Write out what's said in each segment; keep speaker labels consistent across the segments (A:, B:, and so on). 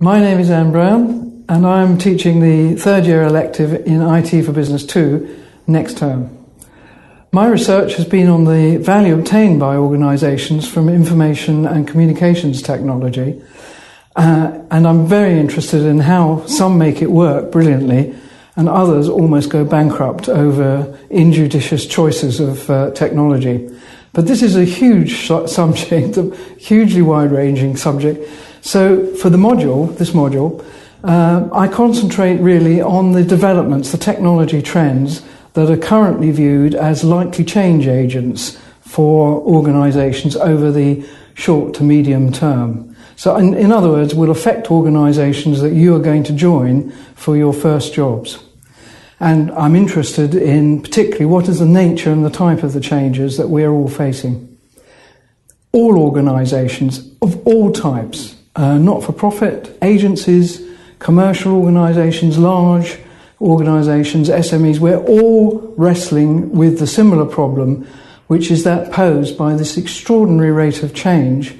A: My name is Anne Brown, and I'm teaching the third year elective in IT for Business 2 next term. My research has been on the value obtained by organisations from information and communications technology, and I'm very interested in how some make it work brilliantly and others almost go bankrupt over injudicious choices of technology. But this is a huge subject, a hugely wide-ranging subject. So for this module, I concentrate really on the developments, the technology trends that are currently viewed as likely change agents for organisations over the short to medium term. So in other words, will affect organisations that you are going to join for your first jobs. And I'm interested in particularly what is the nature and the type of the changes that we're all facing. All organisations of all types, not-for-profit, agencies, commercial organisations, large organisations, SMEs, we're all wrestling with the similar problem, which is that posed by this extraordinary rate of change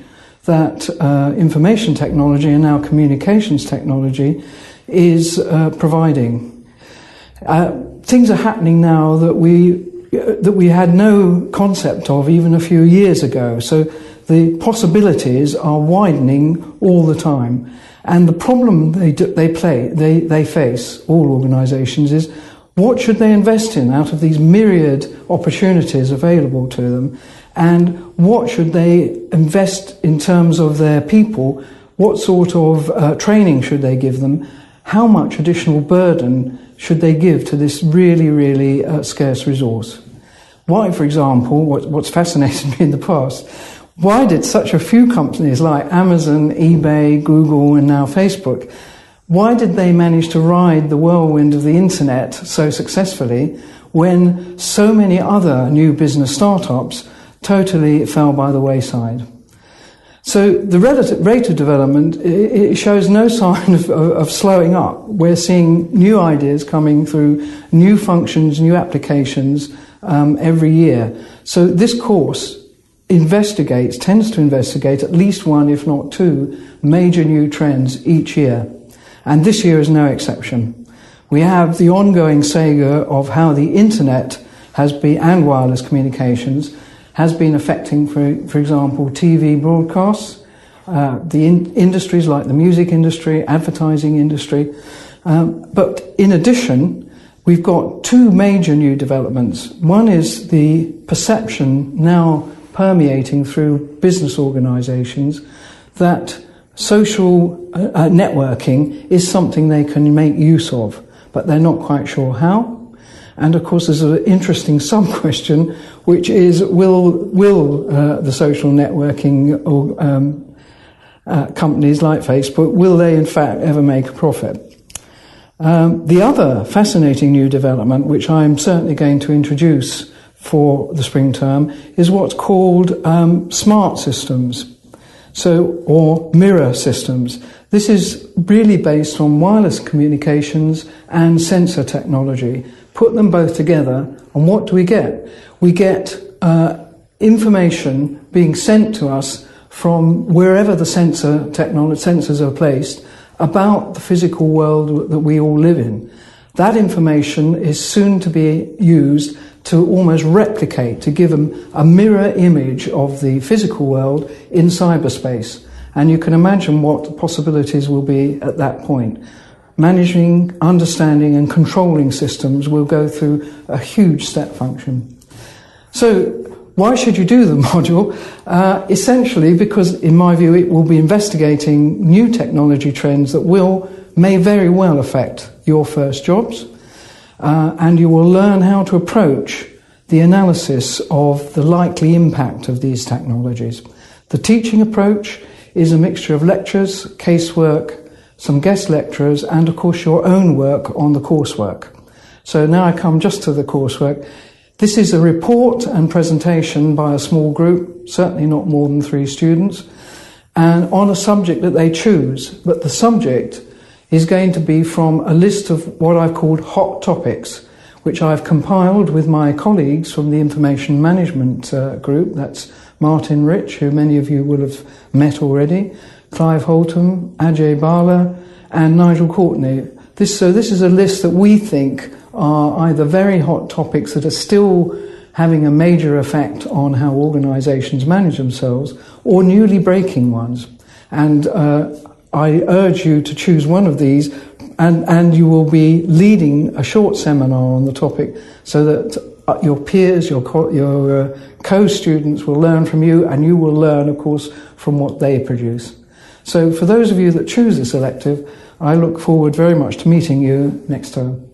A: that information technology and now communications technology is providing. Things are happening now that we had no concept of even a few years ago. So the possibilities are widening all the time. And the problem they face, all organisations, is what should they invest in out of these myriad opportunities available to them, and what should they invest in terms of their people, what sort of training should they give them, how much additional burden should they give to this really, really scarce resource. Why, for example, what's fascinated me in the past, why did such a few companies like Amazon, eBay, Google, and now Facebook, why did they manage to ride the whirlwind of the internet so successfully when so many other new business startups totally fell by the wayside? So the relative rate of development, it shows no sign of slowing up. We're seeing new ideas coming through, new functions, new applications every year. So this course tends to investigate at least one, if not two, major new trends each year. And this year is no exception. We have the ongoing saga of how the internet and wireless communications has been affecting, for example, TV broadcasts, the industries like the music industry, advertising industry. But in addition, we've got two major new developments. One is the perception now permeating through business organisations that social networking is something they can make use of, but they're not quite sure how. And of course, there's an interesting sub-question, which is, will the social networking companies like Facebook, will they in fact ever make a profit? The other fascinating new development, which I'm certainly going to introduce for the spring term, is what's called smart systems, or mirror systems. This is really based on wireless communications and sensor technology. Put them both together, and what do we get? We get information being sent to us from wherever the sensors are placed about the physical world that we all live in. That information is soon to be used to almost replicate, to give them a mirror image of the physical world in cyberspace. And you can imagine what the possibilities will be at that point. Managing, understanding and controlling systems will go through a huge step function. So why should you do the module? Essentially because, in my view, it will be investigating new technology trends that may very well affect your first jobs, and you will learn how to approach the analysis of the likely impact of these technologies. The teaching approach is a mixture of lectures, casework, some guest lecturers, and of course your own work on the coursework. So now I come just to the coursework. This is a report and presentation by a small group, certainly not more than 3 students, and on a subject that they choose. But the subject is going to be from a list of what I've called hot topics, which I've compiled with my colleagues from the information management group. That's Martin Rich, who many of you will have met already, Clive Holtham, Ajay Bala, and Nigel Courtney. So this is a list that we think are either very hot topics that are still having a major effect on how organisations manage themselves, or newly breaking ones. And I urge you to choose one of these, and you will be leading a short seminar on the topic so that your peers, your co-students will learn from you, and you will learn, of course, from what they produce. So for those of you that choose this elective, I look forward very much to meeting you next term.